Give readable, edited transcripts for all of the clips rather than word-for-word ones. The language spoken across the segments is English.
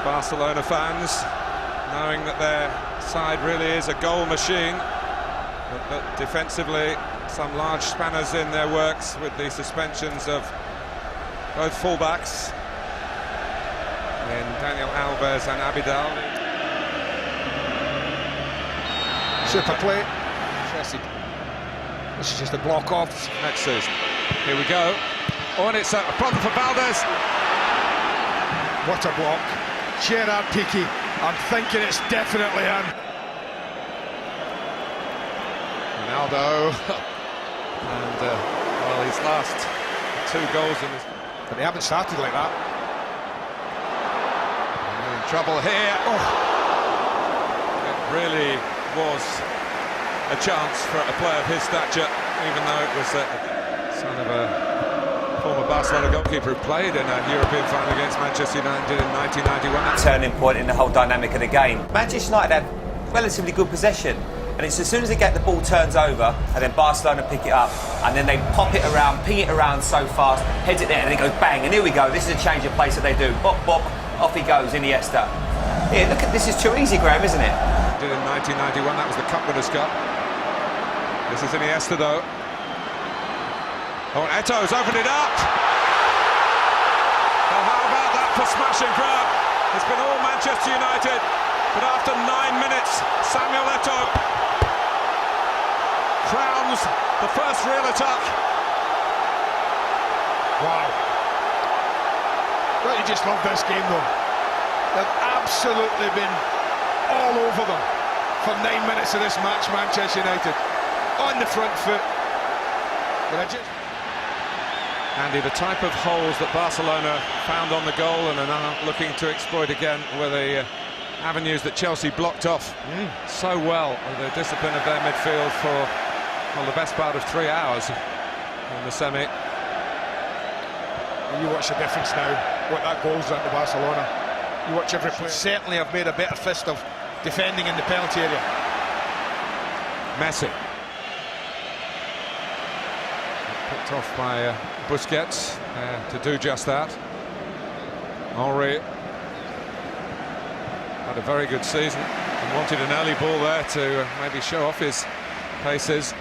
Barcelona fans, knowing that their side really is a goal machine, but defensively some large spanners in their works with the suspensions of both fullbacks in Daniel Alves and Abidal. Super play. This is just a block off. Next season. Here we go. Oh, and it's a problem for Valdez. What a block. Gerard Piqué. I'm thinking it's definitely him. Ronaldo. And, well, his last 2 goals in this... But they haven't started like that. They're in trouble here. Oh. It really was a chance for a player of his stature, even though it was son of a former Barcelona goalkeeper who played in a European final against Manchester United in 1991. Turning point in the whole dynamic of the game. Manchester United had relatively good possession, and it's as soon as they get the ball turns over, and then Barcelona pick it up, and then they pop it around, ping it around so fast, heads it there, and it goes bang, and here we go. This is a change of pace that they do. Bop, bop, off he goes, Iniesta. Here, look at this, is too easy, Graham, isn't it? Did in 1991, that was the Cup Winners' Cup. This is Iniesta, though. Oh, and Eto'o's opened it up. Well, how about that for smash and grab? It's been all Manchester United, but after 9 minutes, Samuel Eto'o crowns the first real attack. Wow. Don't you just love this game, though? They've absolutely been all over them for 9 minutes of this match, Manchester United. On the front foot. Andy, the type of holes that Barcelona found on the goal and are now looking to exploit again were the avenues that Chelsea blocked off so well with the discipline of their midfield for, well, the best part of 3 hours in the semi. You watch the difference now, what that goal's done to Barcelona. You watch every player. Certainly have made a better fist of defending in the penalty area. Messi. Picked off by Busquets to do just that. Henry had a very good season and wanted an early ball there to maybe show off his paces.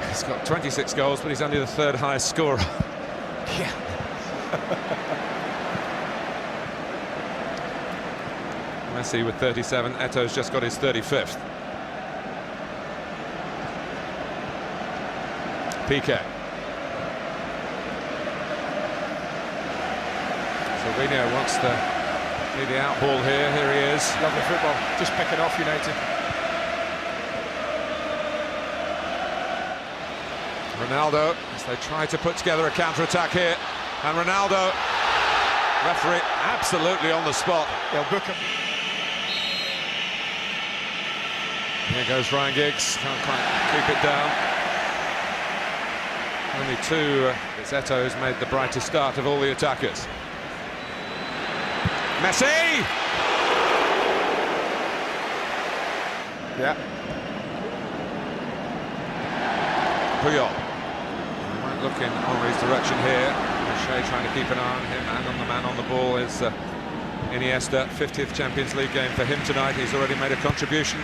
He's got 26 goals, but he's only the 3rd highest scorer. Yeah. Messi with 37, Eto'o's just got his 35th. Piqué. Silvinho wants to see the out ball here. Here he is. Lovely football. Just picking off United. Ronaldo, as they try to put together a counter-attack here. And Ronaldo, referee absolutely on the spot. They'll book him. Here goes Ryan Giggs. Can't quite keep it down. Only 2, as Eto'o's made the brightest start of all the attackers. Messi! Yeah. Puyol. He might look in Henry's direction here. O'Shea trying to keep an eye on him, and on the man on the ball is Iniesta. 50th Champions League game for him tonight. He's already made a contribution.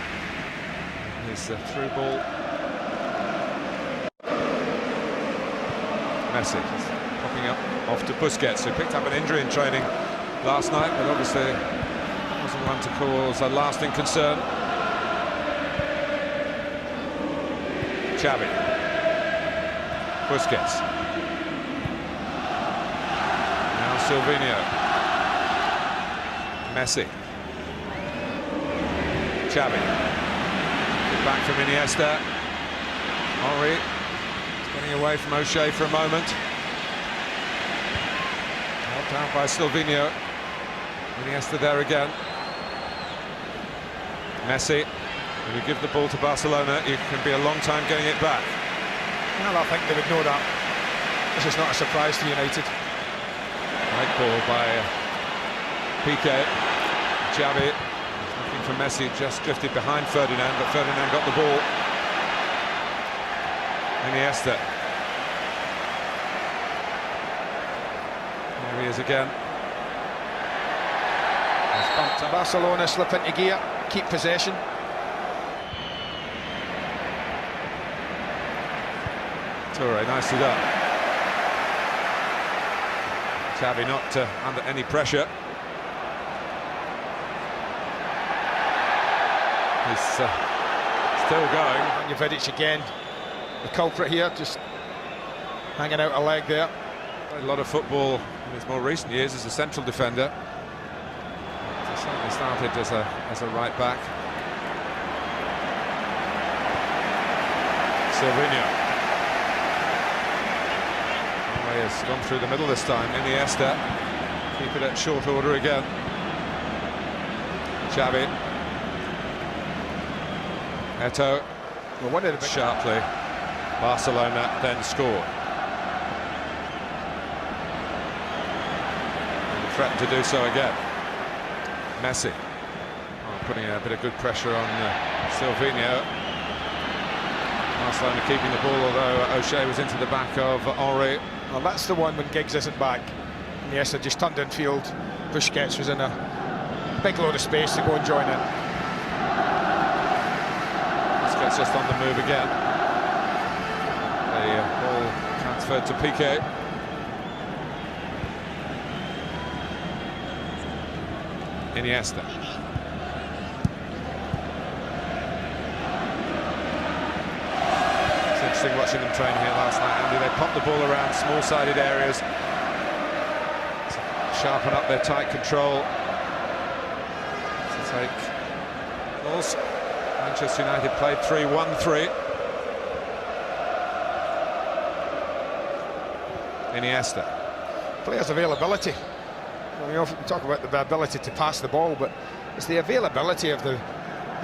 His through ball. Messi popping up off to Busquets, who picked up an injury in training last night, but obviously wasn't one to cause a lasting concern. Xavi. Busquets. Now Silvinho. Messi. Xavi. Back from Iniesta. Henry. Getting away from O'Shea for a moment. Helped out by Silvinho. Iniesta there again. Messi. When you give the ball to Barcelona, it can be a long time getting it back. Well, I think they would know that. This is not a surprise to United. Right ball by Piqué. Xavi looking for Messi, just drifted behind Ferdinand, but Ferdinand got the ball. Iniesta. There he is again. It's bumped up. Barcelona slip into gear, keep possession. Eto'o nicely done. Xavi not under any pressure. He's still going. Vidic again, the culprit here, just hanging out a leg there. Played a lot of football in his more recent years as a central defender. He certainly started as a right back. Silvinho. He has gone through the middle this time. Iniesta, keep it at short order again. Xavi. Eto'o. Well, one of the Sharply. Barcelona then score. And threatened to do so again. Messi. Putting a bit of good pressure on Silvinho. Barcelona keeping the ball, although O'Shea was into the back of Henry. Well, that's the one when Giggs isn't back. Iniesta just turned infield. Busquets was in a big load of space to go and join in. Busquets just on the move again. The ball transferred to Piqué. Iniesta. Interesting watching them train here last night, Andy. They pop the ball around small-sided areas to sharpen up their tight control to take balls. Manchester United played 3-1-3. Iniesta. Players' availability. Well, you often talk about the ability to pass the ball, but it's the availability of the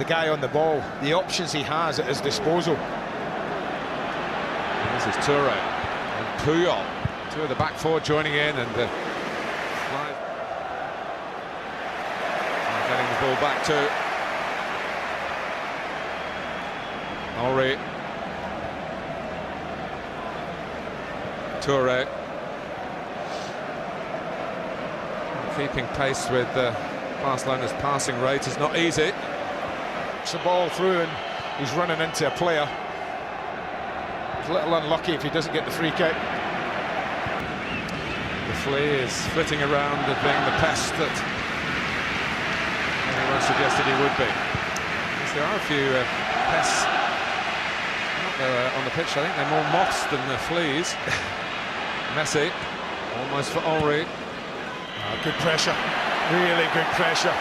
guy on the ball, the options he has at his disposal. This is Toure and Puyol. Two of the back four joining in and getting the ball back to Henry. Toure. Keeping pace with Barcelona's passing rate is not easy. It's the ball through and he's running into a player. He's a little unlucky if he doesn't get the free kick. The flea is flitting around and being the pest that everyone suggested he would be. Yes, there are a few pests on the pitch. I think they're more moths than the fleas. Messi, almost for Henry. Good pressure, really good pressure.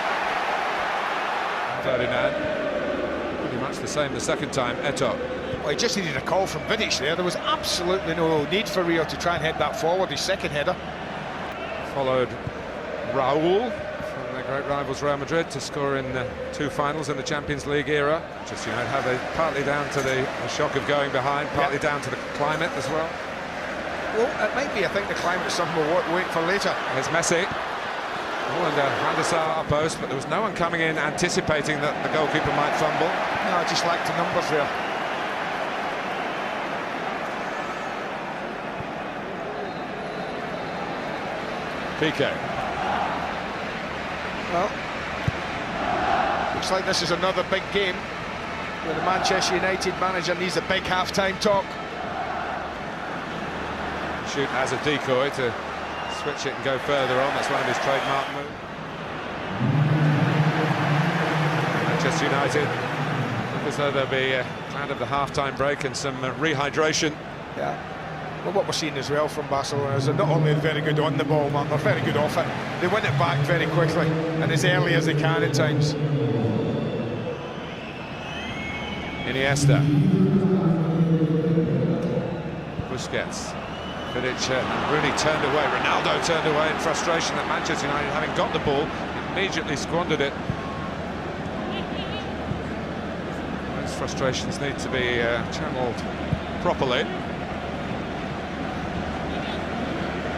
Ferdinand, pretty much the same the second time. Eto'o. Well, he just needed a call from Vidic there. There was absolutely no need for Rio to try and head that forward, his second header. Followed Raúl from their great rivals Real Madrid to score in two finals in the Champions League era. Just, you know, how they partly down to the shock of going behind, partly down to the climate as well. Well, it might be, I think the climate is something we'll wait for later. There's Messi. Oh, and Van der Sar post, but there was no one coming in anticipating that the goalkeeper might fumble. No, I just lacked the numbers there. Piqué. Well, looks like this is another big game where the Manchester United manager needs a big half-time talk. Shoot as a decoy to switch it and go further on. That's one of his trademark moves. Manchester United look as though they'll be glad of the half-time break and some rehydration. Yeah. Well, what we're seeing as well from Barcelona is they're not only very good on the ball, man, they're very good off it. They win it back very quickly and as early as they can at times. Iniesta. Busquets. Vidic really turned away. Ronaldo turned away in frustration that Manchester United, having got the ball, immediately squandered it. Those frustrations need to be channeled properly.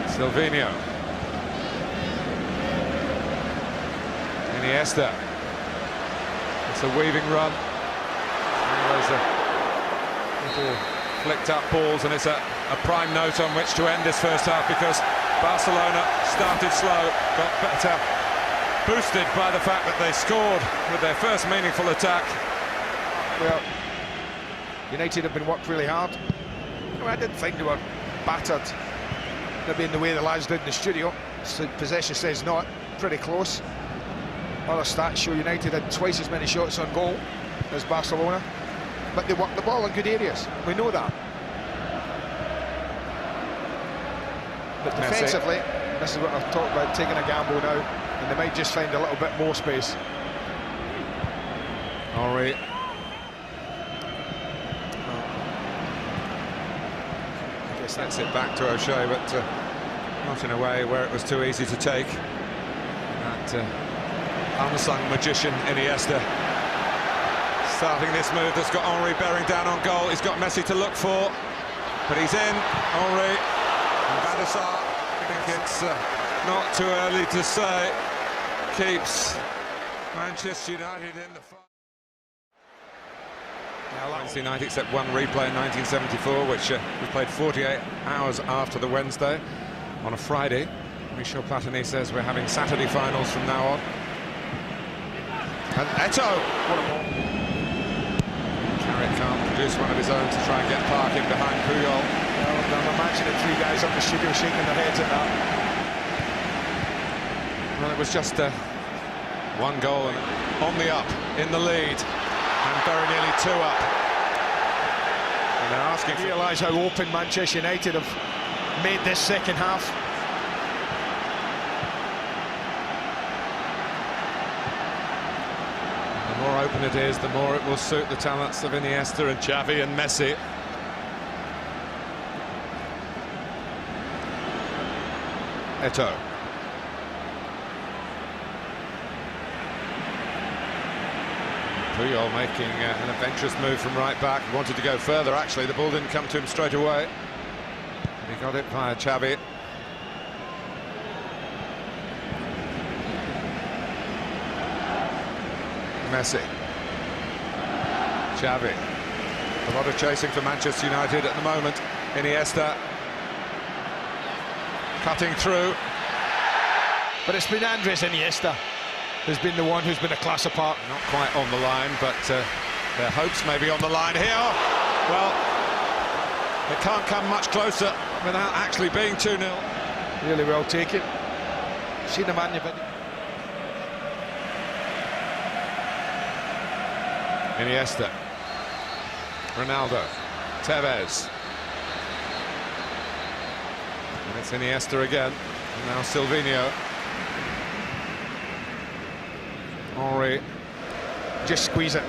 Silvinho. Iniesta. It's a weaving run. There's a little flicked up balls, and it's a prime note on which to end this first half, because Barcelona started slow, got better boosted by the fact that they scored with their first meaningful attack. Well, United have been worked really hard. I didn't think they were battered, maybe in the way the lads did in the studio. So possession says not, pretty close. Other stats show United had twice as many shots on goal as Barcelona, but they worked the ball in good areas. We know that. But defensively, this is what I've talked about, taking a gamble now, and they might just find a little bit more space. Henry. Sets it back to O'Shea, but not in a way where it was too easy to take. That unsung magician Iniesta starting this move that's got Henry bearing down on goal. He's got Messi to look for, but he's in. Henry and Badasar, I think it's not too early to say, keeps Manchester United in the fight. Manchester United except one replay in 1974, which was played 48 hours after the Wednesday on a Friday. Michel Platini says we're having Saturday finals from now on. And Eto'o, what a ball. Carrick can't produce one of his own to try and get Park in behind Puyol. Well, I'm imagining three guys up the studio shaking their heads at that. Well, it was just one goal and on the up, in the lead. And very nearly two up. And they're asking to realise how open Manchester United have made this second half. The more open it is, the more it will suit the talents of Iniesta and Xavi and Messi. Eto'o. Puyol making an adventurous move from right back. Wanted to go further, actually. The ball didn't come to him straight away. He got it via Xavi. Messi. Xavi. A lot of chasing for Manchester United at the moment. Iniesta cutting through. But it's been Andres Iniesta who's been the one who's been a class apart. Not quite on the line, but their hopes may be on the line here. Well, it can't come much closer without actually being 2-0. Really well taken. Seen the man you've been. Iniesta. Ronaldo. Tevez. And it's Iniesta again. And now Silvinho. Henry. Just squeeze it.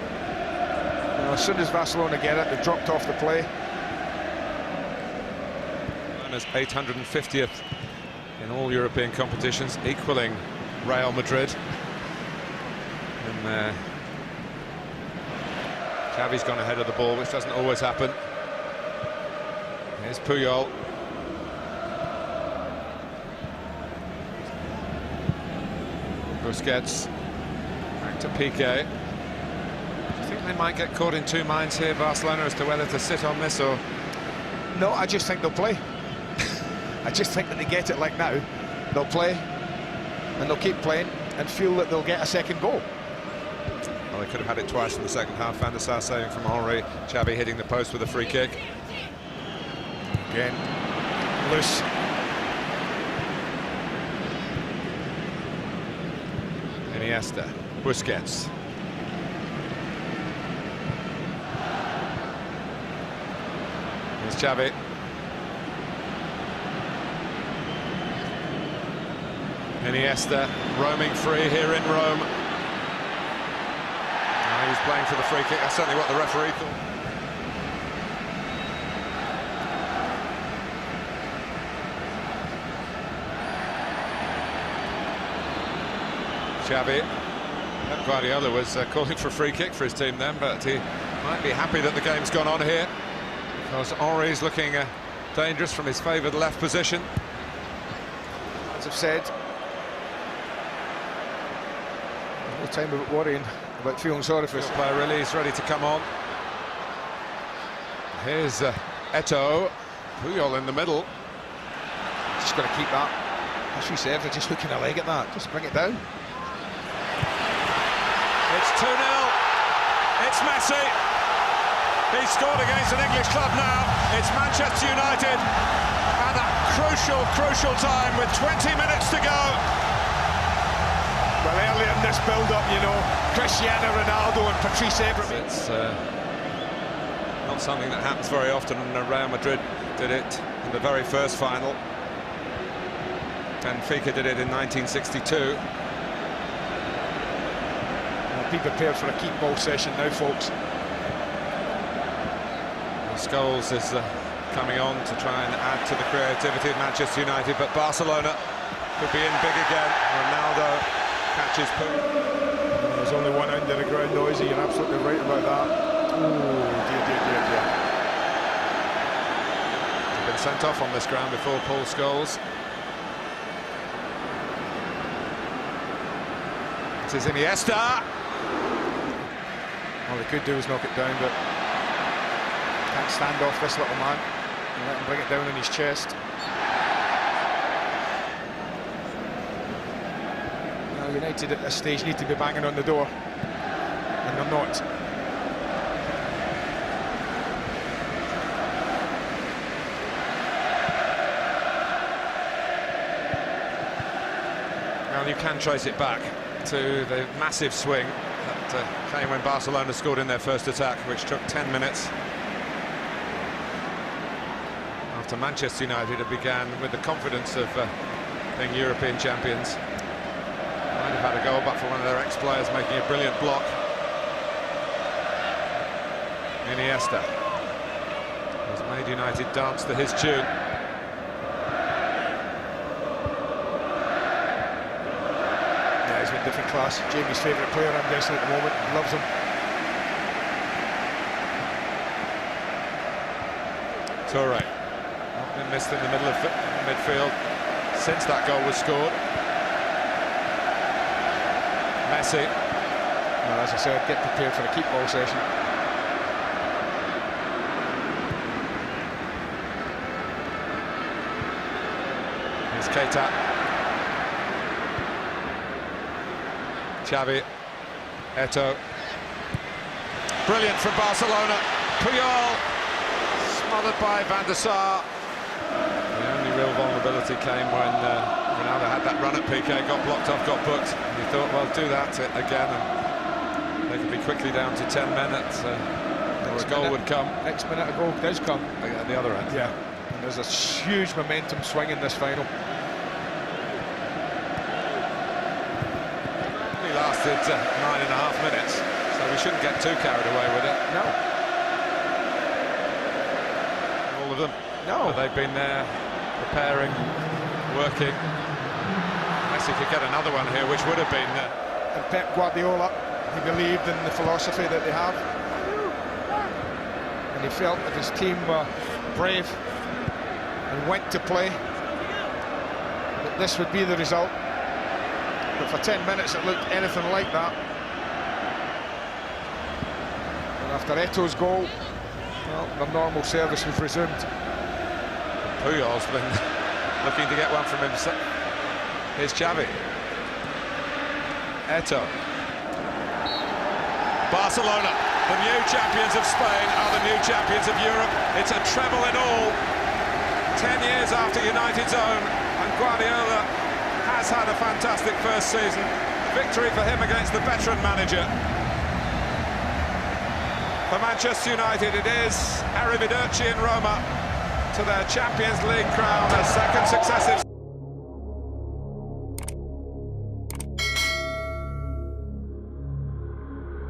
You know, as soon as Barcelona get it, they've dropped off the play. And as 850th in all European competitions, equaling Real Madrid. And Xavi's gone ahead of the ball, which doesn't always happen. Here's Puyol. Busquets. Back to Piqué. Do you think they might get caught in two minds here, Barcelona, as to whether to sit on this or... No, I just think they'll play. I just think that they get it like now. They'll play, and they'll keep playing, and feel that they'll get a second goal. Well, they could have had it twice in the second half. Van der Sar saving from Henry. Xavi hitting the post with a free kick. Again, loose. Iniesta. Busquets. Here's Xavi. Iniesta roaming free here in Rome. He was playing for the free kick. That's certainly what the referee thought. Xavi. Pep Guardiola was calling for a free kick for his team then, but he might be happy that the game's gone on here, because Henry's looking dangerous from his favoured left position. As I've said, no time about worrying about feeling sorry for his player. Really, he's ready to come on. Here's Eto'o. Puyol in the middle. Just got to keep that. As you said, they're just hooking a leg at that. Just bring it down. It's 2-0. It's Messi. He's scored against an English club now. It's Manchester United. And a crucial time with 20 minutes to go. Well, earlier in this build-up, you know, Cristiano Ronaldo and Patrice. It's not something that happens very often, and Real Madrid did it in the very first final. Benfica did it in 1962. Be prepared for a keep ball session now, folks. Scholes is coming on to try and add to the creativity of Manchester United, but Barcelona could be in big again. Ronaldo catches Pooh. There's only one end of the ground, Noisy. You're absolutely right about that. Oh, dear. He's been sent off on this ground before, Paul Scholes. It is Iniesta. All they could do is knock it down, but can't stand off this little man and let him bring it down in his chest. Now United at this stage need to be banging on the door, and they're not. Well, you can trace it back to the massive swing that came when Barcelona scored in their first attack, which took 10 minutes. After Manchester United had began with the confidence of being European champions. Might have had a goal, but for one of their ex-players making a brilliant block. Iniesta has made United dance to his tune. Different class. Jamie's favourite player, I'm guessing, at the moment. Loves him. Eto'o not been missed in the middle of midfield since that goal was scored. Messi. Well, as I said, get prepared for a keep ball session. Here's Keita. Xavi, Eto'o, brilliant from Barcelona. Puyol, smothered by Van der Sar. The only real vulnerability came when Ronaldo had that run at PK, got blocked off, got booked. And he thought, well, do that again, and they could be quickly down to 10 minutes, or a goal would come. Next minute a goal does come. At the other end. Yeah, and there's a huge momentum swing in this final. Lasted 9.5 minutes, so we shouldn't get too carried away with it. No. All of them. No. But they've been there, preparing, working. Messi could get another one here, which would have been... And Pep Guardiola, he believed in the philosophy that they have. And he felt that his team were brave and went to play, that this would be the result. But for 10 minutes it looked anything like that. And after Eto'o's goal, well, the normal service was resumed. Puyol's been looking to get one from himself. Here's Xavi. Eto'o. Barcelona, the new champions of Spain, are the new champions of Europe. It's a treble in all. 10 years after United's own, and Guardiola has had a fantastic first season. Victory for him against the veteran manager. For Manchester United, it is arrivederci in Roma to their Champions League crown, a second successive